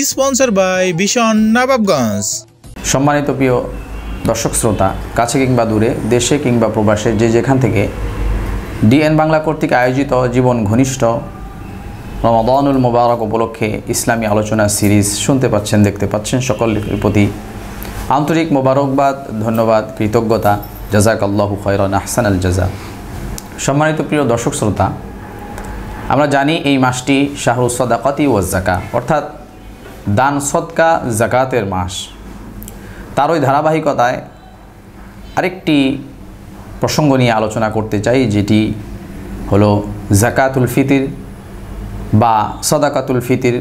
Sponsor by ভীষণ নবাবগঞ্জ। সম্মানিত প্রিয় দর্শক শ্রোতা, কাছে কিংবা দূরে, দেশে কিংবা প্রবাসে, যে যেখান থেকে ডিএন বাংলা কর্তৃক আয়োজিত জীবন ঘনিষ্ঠ রমাদানুল মুবারক উপলক্ষে ইসলামী আলোচনা সিরিজ শুনতে পাচ্ছেন, দেখতে পাচ্ছেন, সকলের প্রতি আন্তরিক মোবারকবাদ, ধন্যবাদ, কৃতজ্ঞতা। জাযাকাল্লাহু খায়রান আহসানাল জাযা। সম্মানিত প্রিয় দর্শক শ্রোতা, আমরা জানি এই মাসটি শাহরুস সাদাকাতি ওয়াজ যাকা, অর্থাৎ দান সদকা জাকাতের মাস। তার ওই ধারাবাহিকতায় আরেকটি প্রসঙ্গ নিয়ে আলোচনা করতে চাই, যেটি হলো জাকাতুল ফিতির বা সাদাকাতুল ফিতির,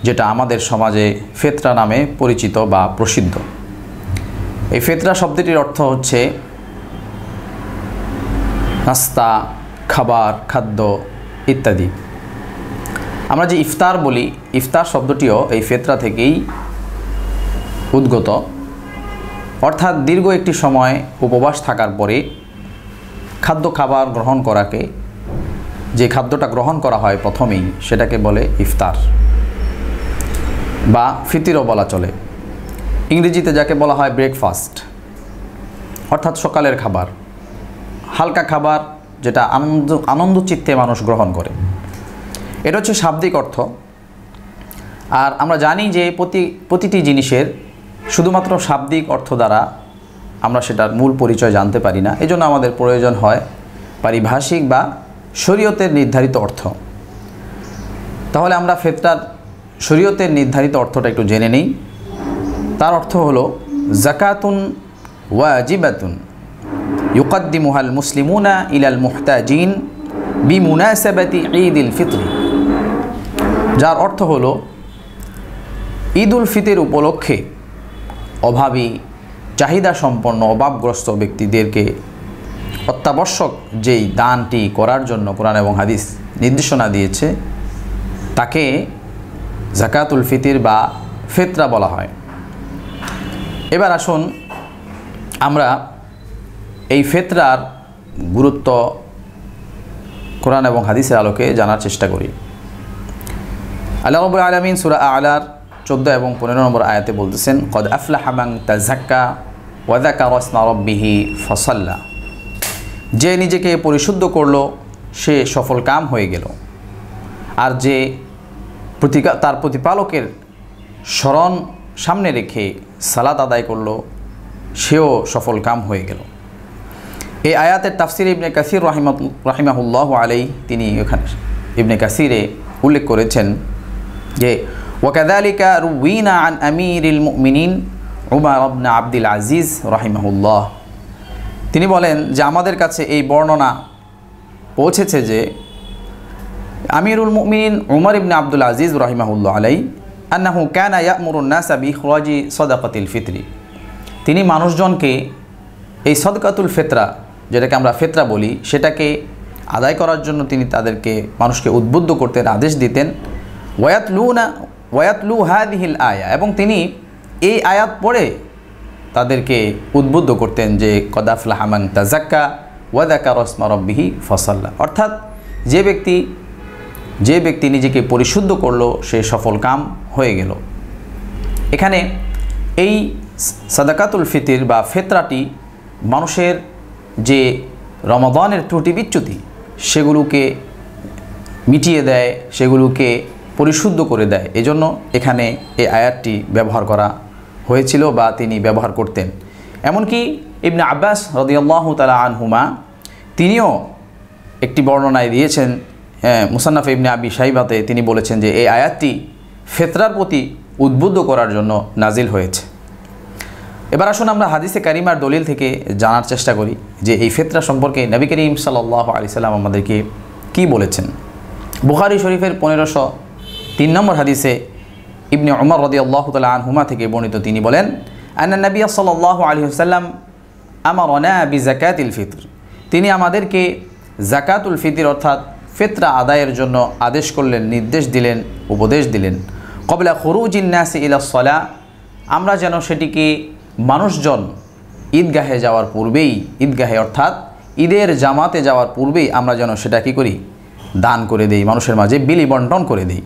যেটা আমাদের সমাজে ফিতরা নামে পরিচিত বা প্রসিদ্ধ। এই ফিতরা শব্দটির অর্থ হচ্ছে নাস্তা, খাবার, খাদ্য ইত্যাদি। আমরা যে ইফতার বলি, ইফতার শব্দটিও এই ফিতরা থেকেই উদ্গত, অর্থাৎ দীর্ঘ একটি সময় উপবাস থাকার পরে খাবার গ্রহণ করাকে, যে খাদ্যটা গ্রহণ করা হয় প্রথমেই, সেটাকে বলে ইফতার বা ফিতিরও বলা চলে। ইংরেজিতে যাকে বলা হয় ব্রেকফাস্ট, অর্থাৎ সকালের খাবার, হালকা খাবার যেটা আনন্দ চিত্তে মানুষ গ্রহণ করে। এটা হচ্ছে শাব্দিক অর্থ। আর আমরা জানি যে প্রতিটি জিনিসের শুধুমাত্র শাব্দিক অর্থ দ্বারা আমরা সেটার মূল পরিচয় জানতে পারি না। এজন্য আমাদের প্রয়োজন হয় পারিভাষিক বা শরীয়তের নির্ধারিত অর্থ। তাহলে আমরা ফিতরার শরীয়তের নির্ধারিত অর্থটা একটু জেনে নেই। তার অর্থ হলো যাকাতুন ওয়াজিবাতুন ইউকাদ্দিমুহাল মুসলিমুনা ইলাল মুহতাজিন বিমুনাসাবাতি ঈদুল ফিতর, যার অর্থ হলো ঈদুল ফিতর উপলক্ষে অভাবী, চাহিদা সম্পন্ন, অভাবগ্রস্ত ব্যক্তিদেরকে অত্যাবশ্যক যেই দানটি করার জন্য কোরআন এবং হাদিস নির্দেশনা দিয়েছে, তাকে যাকাতুল ফিতর বা ফিতরা বলা হয়। এবার আসুন আমরা এই ফিতরার গুরুত্ব কোরআন এবং হাদিসের আলোকে জানার চেষ্টা করি। আল্লাহ রাব্বুল আলামিন সূরা আ'লার 14 এবং 15 নম্বর আয়াতে বলতেছেন, কদ আফলাহা মান তাযাক্কা ওয়া যাকারা ইসমা রাব্বিহি ফাসাল্লা। যে নিজেকে পরিশুদ্ধ করলো সে সফল কাম হয়ে গেল, আর যে তার প্রতিপালকের স্মরণ সামনে রেখে সালাত আদায় করলো সেও সফল কাম হয়ে গেল। এই আয়াতের তাফসিরে ইবনে কাসির রাহিমাহুল্লাহ আলাইহি তিনি এখানে ইবনে কাসিরে উল্লেখ করেছেন যে ওয়াকাযালিকা রুবিনা আন আমিরিল মুমিনিন উমর ইবনে আব্দুল আজিজ রাহিমাহুল্লাহ। তিনি বলেন যে আমাদের কাছে এই বর্ণনা পৌঁছেছে যে আমিরুল মুমিনিন উমর ইবনে আব্দুল আজিজ রাহিমাহুল্লাহ আলাইহি আন্নাহু কানা ইয়া'মুরুন নাসা বিইখরাজি সাদাকাতিল ফিতরি, তিনি মানুষজনকে এই সাদাকাতুল ফিতরা, যেটাকে আমরা ফিতরা বলি, সেটাকে আদায় করার জন্য তিনি তাদেরকে, মানুষকে উদ্বুদ্ধ করতেন, আদেশ দিতেন। ওয়ায়াতলু হাদিহিল আয়া, এবং তিনি এই আয়াত পড়ে তাদেরকে উদ্বুদ্ধ করতেন যে কদ আফলাহা মান তাযাক্কা ওয়া যাকারা ইসমা রাব্বিহি ফাসাল্লা, অর্থাৎ যে ব্যক্তি নিজেকে পরিশুদ্ধ করলো সে সফল কাম হয়ে গেল। এখানে এই সাদাকাতুল ফিতর বা ফিতরাটি মানুষের যে রমাদানের ত্রুটি বিচ্যুতি সেগুলোকে মিটিয়ে দেয়, সেগুলোকে পরিশুদ্ধ করে দেয়। এজন্য এখানে এই আয়াতটি ব্যবহার করা হয়েছিল বা তিনি ব্যবহার করতেন। এমনকি ইবনে আব্বাস রাদিয়াল্লাহু তাআলা আনহুমা তিনিও একটি বর্ণনায় দিয়েছেন, মুসান্নাফ ইবনে আবি শাইবাতে তিনি বলেছেন যে এই আয়াতটি ফিতরার প্রতি উদ্বুদ্ধ করার জন্য নাজিল হয়েছে। এবার আসুন আমরা হাদিসে কারিমার দলিল থেকে জানার চেষ্টা করি যে এই ফিতরা সম্পর্কে নবী করিম সাল্লাল্লাহু আলাইহি সাল্লাম আমাদেরকে কি বলেছেন। বুখারী শরীফের 1503 নম্বর হাদিসে ইবনে উমর রাদিয়াল্লাহু তাআলা আনহুমা থেকে বর্ণিত, তিনি বলেন, আন্না নবী সাল্লাল্লাহু আলাইহি ওয়াসাল্লাম আমারানা বিযাকাতিল ফিতর, তিনি আমাদেরকে যাকাতুল ফিতর অর্থাৎ ফিতরা আদায়ের জন্য আদেশ করলেন, নির্দেশ দিলেন, উপদেশ দিলেন। ক্বাবলা খুরুজিন নাসি ইলা সলাহ, আমরা যেন সেটিকে মানুষজন ঈদগাহে যাওয়ার পূর্বেই, ঈদগাহে অর্থাৎ ঈদের জামাতে যাওয়ার পূর্বেই আমরা যেন সেটা কী করি, দান করে দেই, মানুষের মাঝে বিলি বন্টন করে দেই।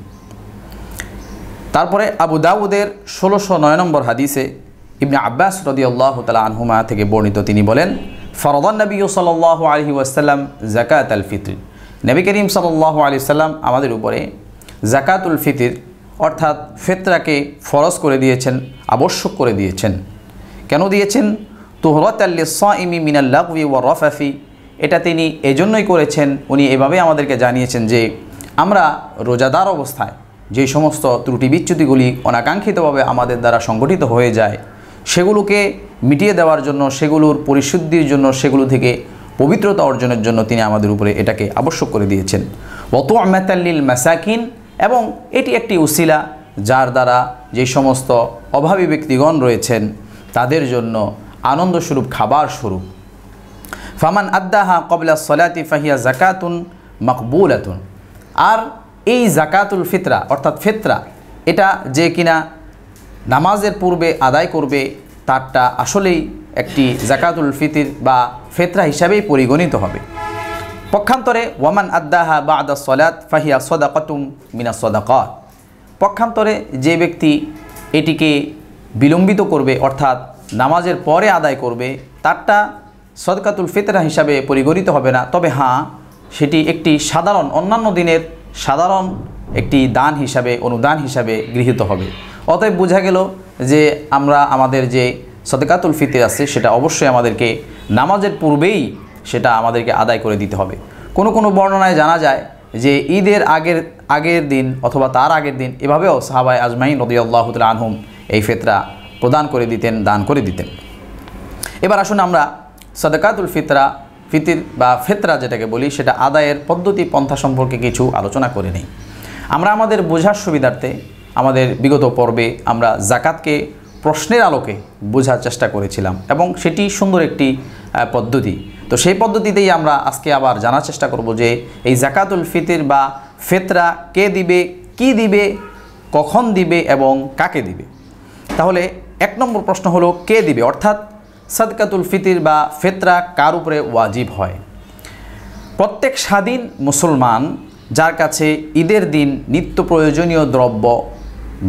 তারপরে আবু দাউদের 1609 নম্বর হাদিসে ইবনে আব্বাস রাদিয়াল্লাহু তাআলা আনহুমা থেকে বর্ণিত, তিনি বলেন, ফরদান নবী সাল্লাল্লাহু আলাইহি ওয়াসাল্লাম যাকাতুল ফিত্র, নবী করিম সাল্লাল্লাহু আলাইহি ওয়াসাল্লাম আমাদের উপরে যাকাতুল ফিত্র অর্থাৎ ফিতরাকে ফরজ করে দিয়েছেন, আবশ্যক করে দিয়েছেন। কেন দিয়েছেন? তুহরাতাল লিস-সাইমি মিনাল লাগওয়ি ওয়ার রাফাসি, এটা তিনি এজন্যই করেছেন, উনি এভাবে আমাদেরকে জানিয়েছেন যে আমরা রোজাদার অবস্থায় যে সমস্ত ত্রুটি বিচ্যুতিগুলি অনাকাঙ্ক্ষিতভাবে আমাদের দ্বারা সংগঠিত হয়ে যায় সেগুলোকে মিটিয়ে দেওয়ার জন্য, সেগুলোর পরিশুদ্ধির জন্য, সেগুলো থেকে পবিত্রতা অর্জনের জন্য তিনি আমাদের উপরে এটাকে আবশ্যক করে দিয়েছেন। ওয়াতু'মাতাল লিল মাসাকিন, এবং এটি একটি উসিলা যার দ্বারা যে সমস্ত অভাবী ব্যক্তিগণ রয়েছেন তাদের জন্য আনন্দস্বরূপ, খাবার স্বরূপ। ফামান আদ্দাহা ক্বাবলা সলাতি ফাহিয়া যাকাতুন মাকবুলাতুন, আর এই যাকাতুল ফিতরা অর্থাৎ ফিতরা এটা যে কিনা নামাজের পূর্বে আদায় করবে তারটা আসলেই একটি যাকাতুল ফিতর বা ফিতরা হিসাবেই পরিগণিত হবে। পক্ষান্তরে ওয়ামান আদ্দাহা বা'দা সলাত ফাহিয়া সাদাকাতুম মিনাস সাদাকাত, পক্ষান্তরে যে ব্যক্তি এটিকে বিলম্বিত করবে অর্থাৎ নামাজের পরে আদায় করবে তারটা সদকাতুল ফিতরা হিসাবে পরিগণিত হবে না, তবে হ্যাঁ সেটি একটি সাধারণ অন্যান্য দিনের সাধারণ একটি দান হিসাবে, অনুদান হিসাবে গৃহীত হবে। অতএব বোঝা গেল যে আমরা আমাদের যে সদকাতুল ফিতর আছে সেটা অবশ্যই আমাদেরকে নামাজের পূর্বেই সেটা আমাদেরকে আদায় করে দিতে হবে। কোনো কোনো বর্ণনায় জানা যায় যে ঈদের আগের দিন অথবা তার আগের দিন এভাবেও সাহাবায়ে আজমাইন রাদিয়াল্লাহু তাআলা আনহুম এই ফিতরা প্রদান করে দিতেন, দান করে দিতেন। এবার আসুন আমরা সদকাতুল ফিতর বা ফিতরা যেটাকে বলি সেটা আদায়ের পদ্ধতি পন্থা সম্পর্কে কিছু আলোচনা করে নিই। আমরা আমাদের বোঝার সুবিধার্থে আমাদের বিগত পর্বে আমরা যাকাতকে প্রশ্নের আলোকে বোঝার চেষ্টা করেছিলাম এবং সেটি সুন্দর একটি পদ্ধতি। তো সেই পদ্ধতিতেই আমরা আজকে আবার জানার চেষ্টা করব যে এই যাকাতুল ফিতর বা ফিতরা কে দিবে, কি দিবে, কখন দিবে এবং কাকে দিবে। তাহলে এক নম্বর প্রশ্ন হলো কে দিবে, অর্থাৎ সাদকাতুল ফিতর বা ফিতরা কার উপরে ওয়াজিব হয়। প্রত্যেক স্বাধীন মুসলমান যার কাছে ঈদের দিন নিত্য প্রয়োজনীয় দ্রব্য,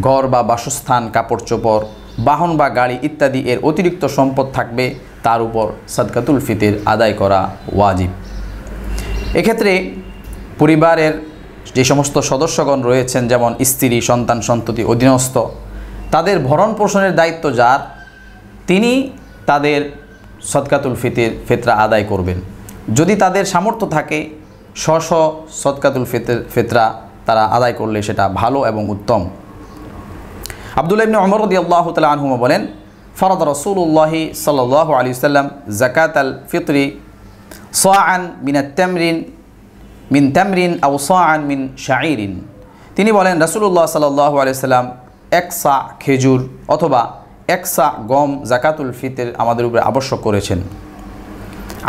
ঘর বা বাসস্থান, কাপড় চোপড়, বাহন বা গাড়ি ইত্যাদি এর অতিরিক্ত সম্পদ থাকবে তার উপর সাদকাতুল ফিতর আদায় করা ওয়াজিব। এক্ষেত্রে পরিবারের যে সমস্ত সদস্যগণ রয়েছেন যেমন স্ত্রী, সন্তান, সন্ততি, অধীনস্থ, তাদের ভরণ পোষণের দায়িত্ব যার, তিনি তাদের সদকাতুল ফিতরা আদায় করবেন। যদি তাদের সামর্থ্য থাকে স্ব সদকাতুল ফিতরা তারা আদায় করলে সেটা ভালো এবং উত্তম। আব্দুল্লাহ ইবনে উমর রাদিয়াল্লাহু তাআলা আনহুমা বলেন, ফরদ রাসূলুল্লাহি সাল্লাল্লাহু আলাইহি ওয়াসাল্লাম যাকাতাল ফিতরি সাআন মিন তামরিন আও সাআন মিন শাঈরিন। তিনি বলেন রাসূলুল্লাহ সাল্লাল্লাহু আলাইহি ওয়াসাল্লাম এক সা খেজুর অথবা এক সা গম যাকাতুল ফিতর আমাদের উপরে আবশ্যক করেছেন।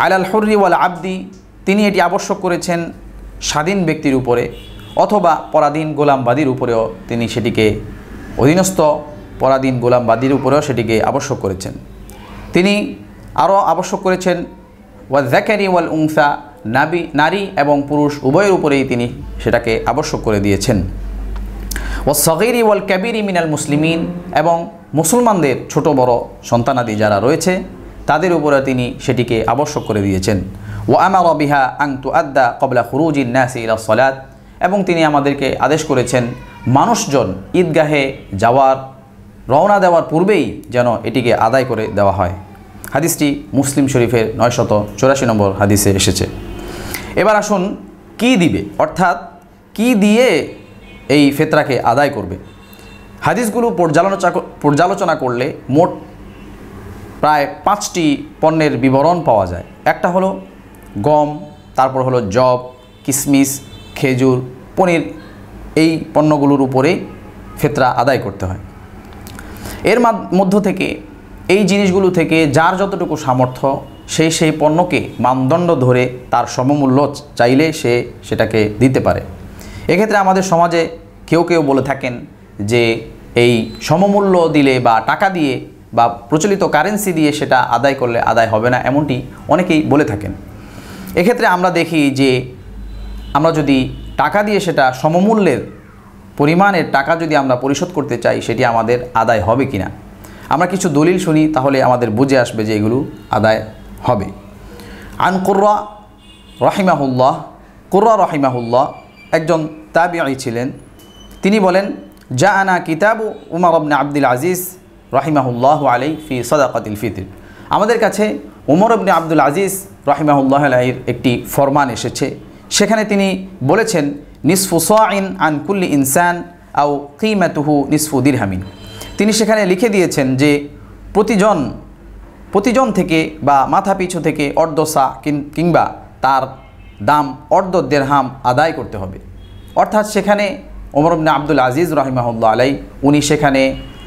আলাল হুররি ওয়াল আবদি, তিনি এটি আবশ্যক করেছেন স্বাধীন ব্যক্তির উপরে অথবা পরাধীন গোলামবাদীর উপরেও তিনি সেটিকে, অধীনস্থ পরাধীন গোলামবাদীর উপরেও সেটিকে আবশ্যক করেছেন। তিনি আরও আবশ্যক করেছেন ওয়াল যাকারি ওয়াল উনসা, নারী এবং পুরুষ উভয়ের উপরেই তিনি সেটাকে আবশ্যক করে দিয়েছেন। ওয়াস সগীরি ওয়াল কাবীরি মিনাল মুসলিমিন, এবং মুসলমানদের ছোট বড় সন্তানাদি যারা রয়েছে তাদের উপরে তিনি সেটিকে আবশ্যক করে দিয়েছেন। ওয়া আমারা বিহা আন তুআদ্দা ক্বাবলা খুরুজিন নাসি ইলা সলাত, এবং তিনি আমাদেরকে আদেশ করেছেন মানুষজন ঈদগাহে যাওয়ার, রওনা দেওয়ার পূর্বেই যেন এটিকে আদায় করে দেওয়া হয়। হাদিসটি মুসলিম শরীফের 984 নম্বর হাদিসে এসেছে। এবার আসুন কি দিবে, অর্থাৎ কি দিয়ে এই ফিতরাকে আদায় করবে। হাদিসগুলো পর্যালোচনা করলে মোট প্রায় 5টি পণ্যের বিবরণ পাওয়া যায়। একটা হলো গম, তারপর হলো জব, কিশমিশ, খেজুর, পনির, এই পণ্যগুলোর উপরেই ফিতরা আদায় করতে হয়। এর মধ্য থেকে এই জিনিসগুলো থেকে যার যতটুকু সামর্থ্য সেই পণ্যকে মানদণ্ড ধরে তার সমমূল্য চাইলে সে সেটাকে দিতে পারে। এক্ষেত্রে আমাদের সমাজে কেউ বলে থাকেন যে এই সমমূল্য দিলে বা টাকা দিয়ে বা প্রচলিত কারেন্সি দিয়ে সেটা আদায় করলে আদায় হবে না, এমনটি অনেকেই বলে থাকেন। এক্ষেত্রে আমরা দেখি যে আমরা যদি টাকা দিয়ে সেটা সমমূল্যের পরিমাণের টাকা যদি আমরা পরিশোধ করতে চাই সেটি আমাদের আদায় হবে কিনা। আমরা কিছু দলিল শুনি, তাহলে আমাদের বুঝে আসবে যে এগুলো আদায় হবে। আন কুররা রহিমাহুল্লাহ, কুররা রহিমাহুল্লাহ একজন তাবিঈ ছিলেন। তিনি বলেন, জাআনা কিতাবু উমর ইবনে আব্দুল আজিজ রহিমাহুল্লাহ আলাইহি ফি সাদাকাতিল ফিতর। আমাদের কাছে উমর ইবনে আব্দুল আজিজ রহিমাহুল্লাহ আলাইহির একটি ফরমান এসেছে। সেখানে তিনি বলেছেন, নিসফু সাইন আন কুল্লি ইনসান আও কিমাতুহু নিসফু দিরহামিন। তিনি সেখানে লিখে দিয়েছেন যে প্রতিজন থেকে বা মাথা পিছু থেকে অর্ধ সা কিংবা তার দাম অর্ধ দেরহাম আদায় করতে হবে। অর্থাৎ সেখানে ওমর ইবনে আব্দুল আজিজ রহিমাহুল্লাহ আলাইহি উনি সেখানে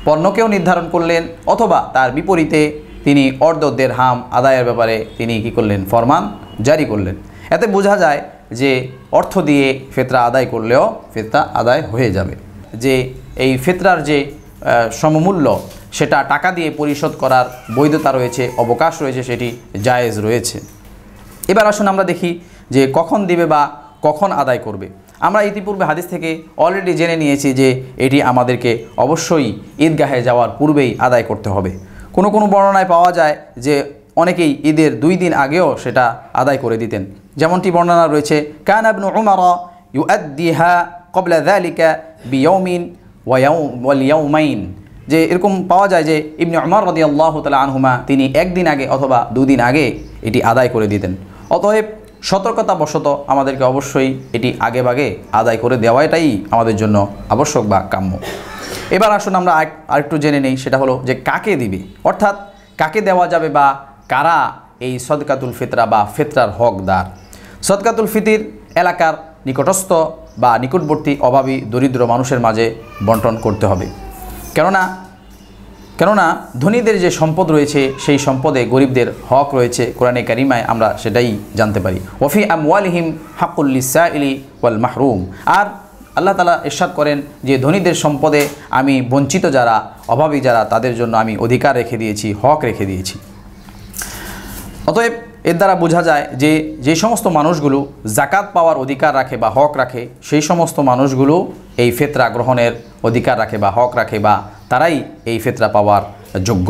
পণ্যকেও নির্ধারণ করলেন, অথবা তার বিপরীতে তিনি অর্ধ দেরহাম আদায়ের ব্যাপারে তিনি কী করলেন, ফরমান জারি করলেন। এতে বোঝা যায় যে অর্থ দিয়ে ফিতরা আদায় করলেও ফিতরা আদায় হয়ে যাবে, যে এই ফিতরার যে সমমূল্য সেটা টাকা দিয়ে পরিশোধ করার বৈধতা রয়েছে, অবকাশ রয়েছে, সেটি জায়েজ রয়েছে। এবার আসুন আমরা দেখি যে কখন দিবে বা কখন আদায় করবে। আমরা ইতিপূর্বে হাদিস থেকে অলরেডি জেনে নিয়েছি যে এটি আমাদেরকে অবশ্যই ঈদগাহে যাওয়ার পূর্বেই আদায় করতে হবে। কোনো কোনো বর্ণনায় পাওয়া যায় যে অনেকেই ঈদের 2 দিন আগেও সেটা আদায় করে দিতেন। যেমনটি বর্ণনা রয়েছে, কানা ইবনু উমর ইউআদ্দিহা ক্বাবলা যালিকা বিয়াউমিন ওয়া ইয়াউমাইন, যে এরকম পাওয়া যায় যে ইবনে উমর রাদিয়াল্লাহু তাআলা আনহুমা তিনি 1 দিন আগে অথবা 2 দিন আগে এটি আদায় করে দিতেন। অতএব সতর্কতাবশত আমাদেরকে অবশ্যই এটি আগেভাগে আদায় করে দেওয়াটাই আমাদের জন্য আবশ্যক বা কাম্য। এবার আসুন আমরা আরেকটু জেনে নেই, সেটা হলো যে কাকে দিবে, অর্থাৎ কাকে দেওয়া যাবে বা কারা এই সদকাতুল ফিতরা বা ফিতরার হকদার। সদকাতুল ফিতির এলাকার নিকটস্থ বা নিকটবর্তী অভাবী দরিদ্র মানুষের মাঝে বন্টন করতে হবে। কেননা ধনীদের যে সম্পদ রয়েছে সেই সম্পদে গরিবদের হক রয়েছে, কোরআনে কারিমায় আমরা সেটাই জানতে পারি। ওফি আমওয়ালিহিম হাক্কুল লিসাইলি ওয়াল মাহরুম। আর আল্লাহ তাআলা ইরশাদ করেন যে ধনীদের সম্পদে আমি বঞ্চিত যারা, অভাবী যারা, তাদের জন্য আমি অধিকার রেখে দিয়েছি, হক রেখে দিয়েছি। অতএব এর দ্বারা বোঝা যায় যে যে সমস্ত মানুষগুলো জাকাত পাওয়ার অধিকার রাখে বা হক রাখে, সেই সমস্ত মানুষগুলো এই ফিতরা গ্রহণের অধিকার রাখে বা হক রাখে, বা তারাই এই ফিতরা পাওয়ার যোগ্য।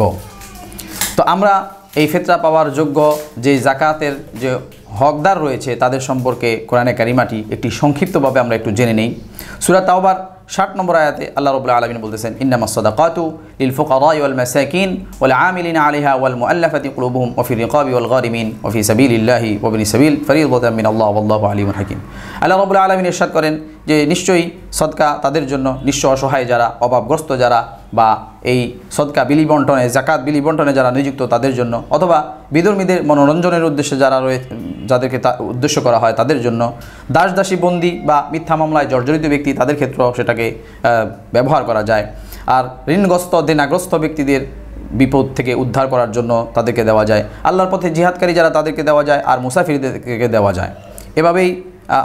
তো আমরা এই ফিতরা পাওয়ার যোগ্য যে জাকাতের যে হকদার রয়েছে তাদের সম্পর্কে কোরআনে কারিমাটি একটি সংক্ষিপ্তভাবে আমরা একটু জেনে নেই। সূরা তাওবার 60 নম্বর আয়াতে আল্লাহ রাব্বুল আলামিন বলতেছেন, ইন্নামাস সাদাকাতু লিল ফুকারাই ওয়াল মাসাকিন ওয়াল আমিলিনা আলাইহা ওয়াল মুআল্লাফাতি কুলুবুহুম ওয়া ফির রিকাবি ওয়াল গারিমিন ওয়া ফি সাবিলিল্লাহি ওয়া ইবনিস সাবিল ফরিদাতাম মিনাল্লাহ ওয়াল্লাহু আলিমুন হাকিম। আল্লাহ রাব্বুল আলামিন ইরশাদ করেন যে নিশ্চয়ই সদকা তাদের জন্য, নিঃস্ব অসহায় যারা, অভাবগ্রস্ত যারা, বা এই সদকা বিলি বন্টনে, জাকাত বিলি বন্টনে যারা নিযুক্ত তাদের জন্য, অথবা বিধর্মীদের মনোরঞ্জনের উদ্দেশ্যে যারা রয়েছে, যাদেরকে উদ্দেশ্য করা হয় তাদের জন্য, দাস দাসী বন্দী বা মিথ্যা মামলায় জর্জরিত ব্যক্তি তাদের ক্ষেত্রেও সেটাকে ব্যবহার করা যায়। আর ঋণগ্রস্ত, দেনাগ্রস্ত ব্যক্তিদের বিপদ থেকে উদ্ধার করার জন্য তাদেরকে দেওয়া যায়। আল্লাহর পথে জিহাদকারী যারা তাদেরকে দেওয়া যায়, আর মুসাফিরদেরকে দেওয়া যায়। এভাবেই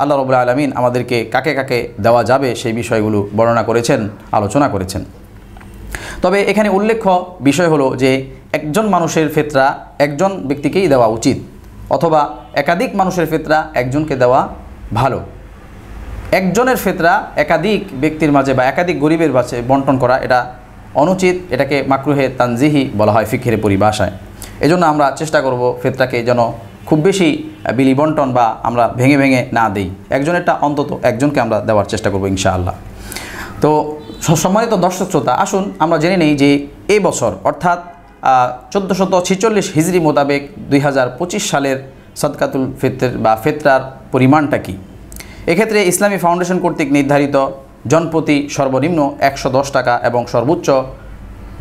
আল্লাহ রাব্বুল আলামিন আমাদেরকে কাকে কাকে দেওয়া যাবে সেই বিষয়গুলো বর্ণনা করেছেন, আলোচনা করেছেন। তবে এখানে উল্লেখ্য বিষয় হলো যে একজন মানুষের ফিতরা একজন ব্যক্তিকেই দেওয়া উচিত, অথবা একাধিক মানুষের ফিতরা একজনকে দেওয়া ভালো। একজনের ফিতরা একাধিক ব্যক্তির মাঝে বা একাধিক গরিবের মাঝে বন্টন করা এটা অনুচিত, এটাকে মাকরুহে তানজিহি বলা হয় ফিকহের পরিভাষায়। এজন্য আমরা চেষ্টা করব ফিতরাকে যেন খুব বেশি বিলি বন্টন বা আমরা ভেঙে ভেঙে না দেই, একজনেরটা অন্তত একজনকে আমরা দেওয়ার চেষ্টা করব ইনশাআল্লাহ। তো সম্মানিত দর্শক শ্রোতা, আসুন আমরা জেনে নেই যে এই বছর অর্থাৎ 1446 হিজরি মোতাবেক 2025 সালের সদকাতুল ফিতর বা ফিতরার পরিমাণটা কী। এক্ষেত্রে ইসলামী ফাউন্ডেশন কর্তৃক নির্ধারিত জনপ্রতি সর্বনিম্ন 110 টাকা এবং সর্বোচ্চ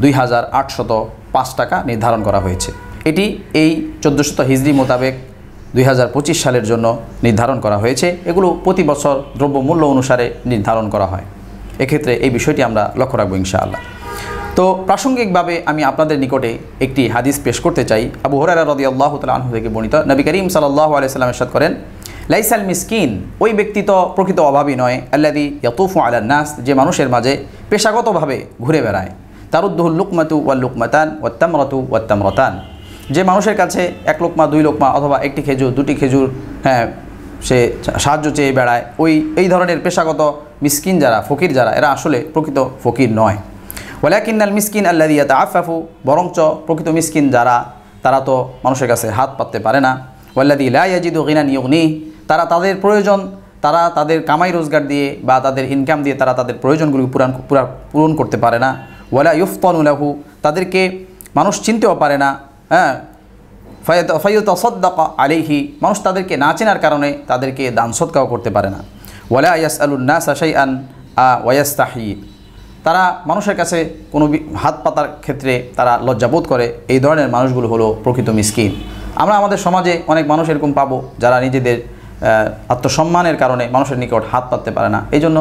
2805 টাকা নির্ধারণ করা হয়েছে। এটি এই 1400 হিজরি মোতাবেক 2025 সালের জন্য নির্ধারণ করা হয়েছে। এগুলো প্রতি বছর দ্রব্যমূল্য অনুসারে নির্ধারণ করা হয়। এক্ষেত্রে এই বিষয়টি আমরা লক্ষ্য রাখবো ইনশাআল্লাহ। তো প্রাসঙ্গিকভাবে আমি আপনাদের নিকটে একটি হাদিস পেশ করতে চাই। আবু হুরায়রা রাদিয়াল্লাহু তাআলা আনহু থেকে বর্ণিত, নবী করিম সাল্লাল্লাহু আলাইহি সাল্লাম ইরশাদ করেন, লাইসাল মিসকিন, ওই ব্যক্তি তো প্রকৃত অভাবী নয়, আল্লাযী ইয়াতুফু আলান নাস, যে মানুষের মাঝে পেশাগতভাবে ঘুরে বেড়ায়, তারুদ্দুহুল লুকমাতু ওয়াল লুকমাতান ওয়াত তামরাতু ওয়াত তামরাতান, যে মানুষের কাছে 1 লোকমা 2 লোকমা অথবা 1টি খেজুর 2টি খেজুর সে সাহায্য চেয়ে বেড়ায়, এই ধরনের পেশাগত মিসকিন যারা, ফকির যারা, এরা আসলে প্রকৃত ফকির নয়। ওয়ালাকিন্নাল মিসকিন আল্লাযী ইয়াতাআফফাফু, বরঞ্চ প্রকৃত মিসকিন যারা, তারা তো মানুষের কাছে হাত পাততে পারে না। ওয়াল্লাযী লা ইয়াজিদু গিনান ইউগনি, তারা তাদের প্রয়োজন, তারা তাদের কামাই রোজগার দিয়ে বা তাদের ইনকাম দিয়ে তারা তাদের প্রয়োজনগুলি পূরণ করতে পারে না। ওয়ালা ইউফতানু লাহু, তাদেরকে মানুষ চিনতেও পারে না। হ্যাঁ, ফায়ুতাসাদ্দাকা আলাইহি, মানুষ তাদেরকে না চেনার কারণে তাদেরকে দান সদকাও করতে পারে না। ওয়ালা ইয়াসআলুন নাসা শাইআন ওয়ায়াস্তাহি, তারা মানুষের কাছে কোনো হাত পাতার ক্ষেত্রে তারা লজ্জাবোধ করে। এই ধরনের মানুষগুলো হলো প্রকৃত মিসকিন। আমরা আমাদের সমাজে অনেক মানুষ এরকম পাবো যারা নিজেদের আত্মসম্মানের কারণে মানুষের নিকট হাত পাততে পারে না। এই জন্য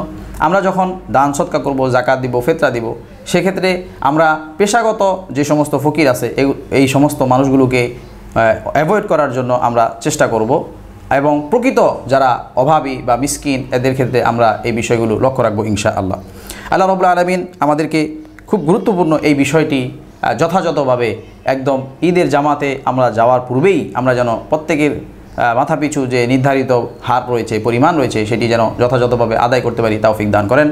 আমরা যখন দান সদকা করব, জাকাত দিব, ফিতরা দিব, সেক্ষেত্রে আমরা পেশাগত যে সমস্ত ফকির আছে এই সমস্ত মানুষগুলোকে অ্যাভয়েড করার জন্য আমরা চেষ্টা করব, এবং প্রকৃত যারা অভাবী বা মিসকিন এদের ক্ষেত্রে আমরা এই বিষয়গুলো লক্ষ্য রাখবো ইনশাআল্লাহ। আল্লাহ রাব্বুল আলামিন আমাদেরকে খুব গুরুত্বপূর্ণ এই বিষয়টি যথাযথভাবে একদম ঈদের জামাতে আমরা যাওয়ার পূর্বেই আমরা যেন প্রত্যেকের মাথাপিছু যে নির্ধারিত হার রয়েছে, পরিমাণ রয়েছে, সেটি যেন যথাযথভাবে আদায় করতে পারি, তৌফিক দান করেন।